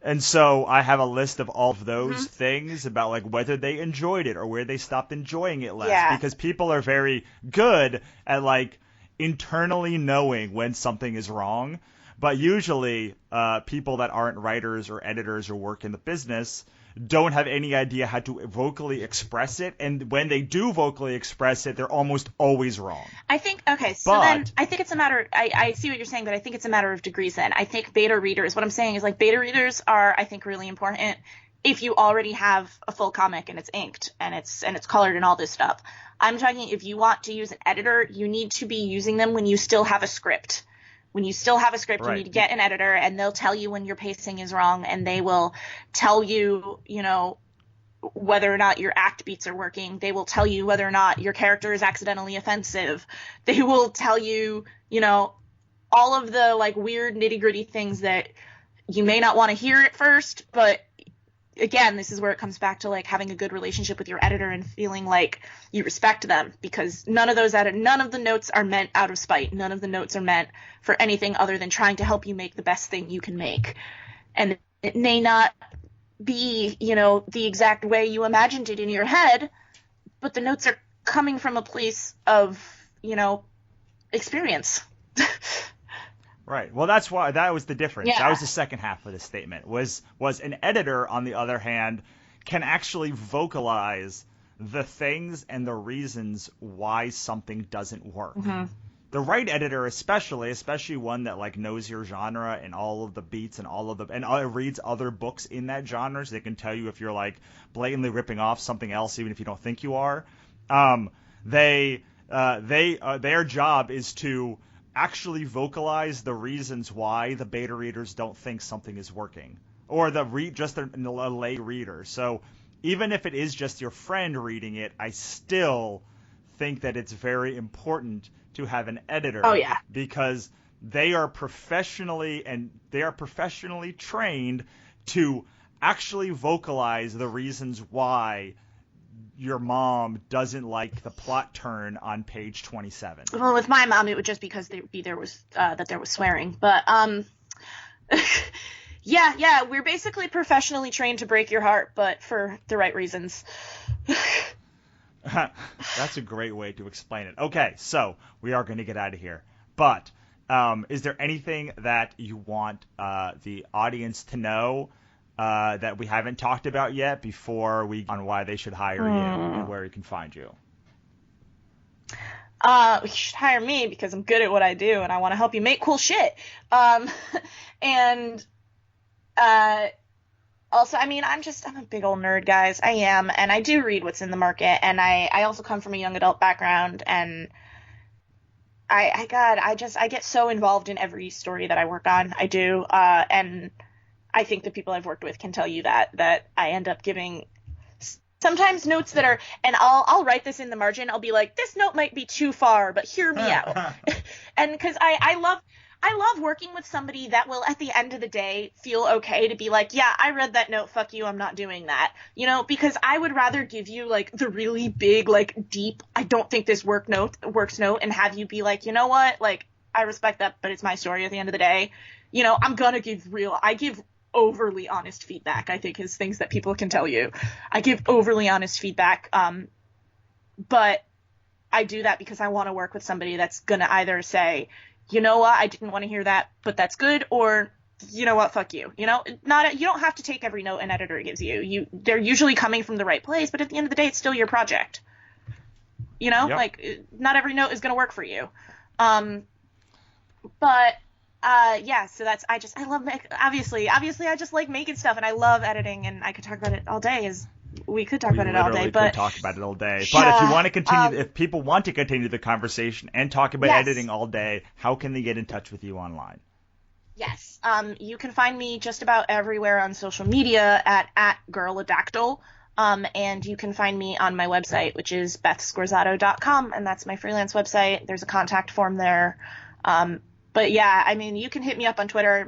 and so I have a list of all of those things about, like, whether they enjoyed it or where they stopped enjoying it less. Yeah. Because people are very good at, like, internally knowing when something is wrong. But usually people that aren't writers or editors or work in the business don't have any idea how to vocally express it. And when they do vocally express it, they're almost always wrong. I think, okay, so then I think it's a matter, I see what you're saying, but I think it's a matter of degrees then. I think beta readers, what I'm saying is, like, beta readers are, I think, really important if you already have a full comic and it's inked and it's colored and all this stuff. I'm talking, if you want to use an editor, you need to be using them when you still have a script. When you still have a script, right. You need to get an editor, and they'll tell you when your pacing is wrong, and they will tell you, whether or not your act beats are working. They will tell you whether or not your character is accidentally offensive. They will tell you, all of the, like, weird nitty-gritty things that you may not want to hear at first, but again, this is where it comes back to, like, having a good relationship with your editor and feeling like you respect them, because none of the notes are meant out of spite. None of the notes are meant for anything other than trying to help you make the best thing you can make. And it may not be, the exact way you imagined it in your head, but the notes are coming from a place of, experience. Right. Well, that's why that was the difference. Yeah. That was the second half of the statement. Was an editor, on the other hand, can actually vocalize the things and the reasons why something doesn't work. Mm-hmm. The right editor, especially one that, like, knows your genre and all of the beats and reads other books in that genre, so they can tell you if you're, like, blatantly ripping off something else, even if you don't think you are. Their job is to actually vocalize the reasons why the beta readers don't think something is working, or just a lay reader. So even if it is just your friend reading it, I still think that it's very important to have an editor. Oh, yeah. Because they are professionally trained to actually vocalize the reasons why your mom doesn't like the plot turn on page 27. Well, with my mom, it would just because there was swearing. But yeah, we're basically professionally trained to break your heart, but for the right reasons. That's a great way to explain it. Okay, so we are going to get out of here. But is there anything that you want the audience to know that we haven't talked about yet before we on why they should hire you and where we can find you? You should hire me because I'm good at what I do and I want to help you make cool shit. And also, I mean, I'm a big old nerd, guys. I am, and I do read what's in the market, and I also come from a young adult background, and I get so involved in every story that I work on. I do, and I think the people I've worked with can tell you that I end up giving sometimes notes that are, and I'll write this in the margin. I'll be like, this note might be too far, but hear me out. And because I love working with somebody that will, at the end of the day, feel okay to be like, yeah, I read that note, fuck you, I'm not doing that. Because I would rather give you, like, the really big, like, deep, I don't think this works note, and have you be like, you know what, like, I respect that, but it's my story at the end of the day. You know, I give overly honest feedback, I think, is things that people can tell you. I give overly honest feedback, but I do that because I want to work with somebody that's going to either say, you know what, I didn't want to hear that, but that's good, or you know what, fuck you. You know, you don't have to take every note an editor gives you. They're usually coming from the right place, but at the end of the day, it's still your project. You know, like not every note is going to work for you. But yeah, so I love, obviously I just like making stuff, and I love editing, and I could talk about it all day. We could talk about it all day, but talk about it all day. But if you want to continue, if people want to continue the conversation and talk about editing all day, how can they get in touch with you online? Yes. You can find me just about everywhere on social media at girladactyl. And you can find me on my website, which is bethscorzoto.com, and that's my freelance website. There's a contact form there. But yeah, I mean, you can hit me up on Twitter.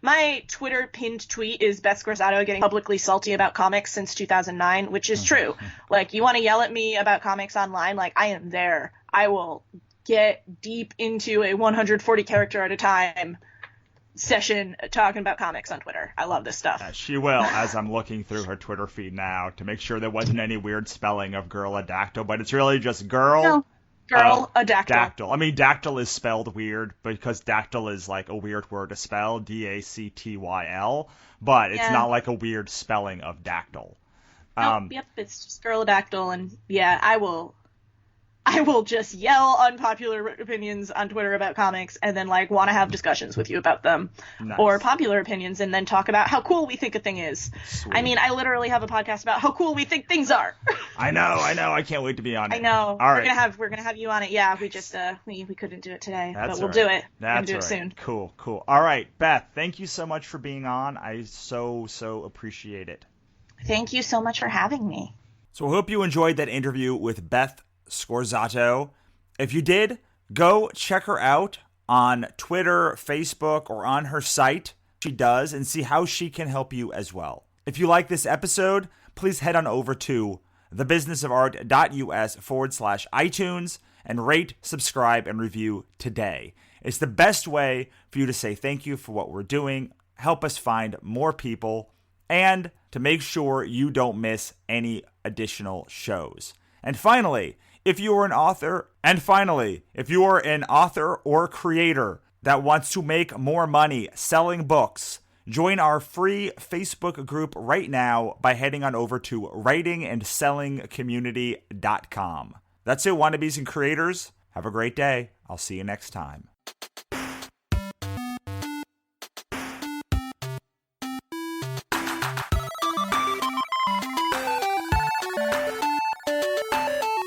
My Twitter pinned tweet is Beth Scorzoto getting publicly salty about comics since 2009, which is true. Like, you want to yell at me about comics online? Like, I am there. I will get deep into a 140 character at a time session talking about comics on Twitter. I love this stuff. She will, as I'm looking through her Twitter feed now to make sure there wasn't any weird spelling of girladactyl, but it's really just dactyl. I mean, dactyl is spelled weird because dactyl is like a weird word to spell, Dactyl, but it's not like a weird spelling of dactyl. Yep, it's just girladactyl, and yeah, I will just yell unpopular opinions on Twitter about comics and then like want to have discussions with you about them. Nice. Or popular opinions and then talk about how cool we think a thing is. Sweet. I mean, I literally have a podcast about how cool we think things are. I know. I can't wait to be on it. I know. All right. We're gonna have you on it. Yeah, we just we couldn't do it today, but we'll do it. We'll do it soon. Cool. All right, Beth, thank you so much for being on. I so appreciate it. Thank you so much for having me. So I hope you enjoyed that interview with Beth Scorzoto. If you did, go check her out on Twitter, Facebook, or on her site. She does, and see how she can help you as well. If you like this episode, please head on over to thebusinessofart.us/iTunes and rate, subscribe, and review today. It's the best way for you to say thank you for what we're doing, help us find more people, and to make sure you don't miss any additional shows. And finally, if you are an author or creator that wants to make more money selling books, join our free Facebook group right now by heading on over to writingandsellingcommunity.com. That's it, wannabes and creators. Have a great day. I'll see you next time.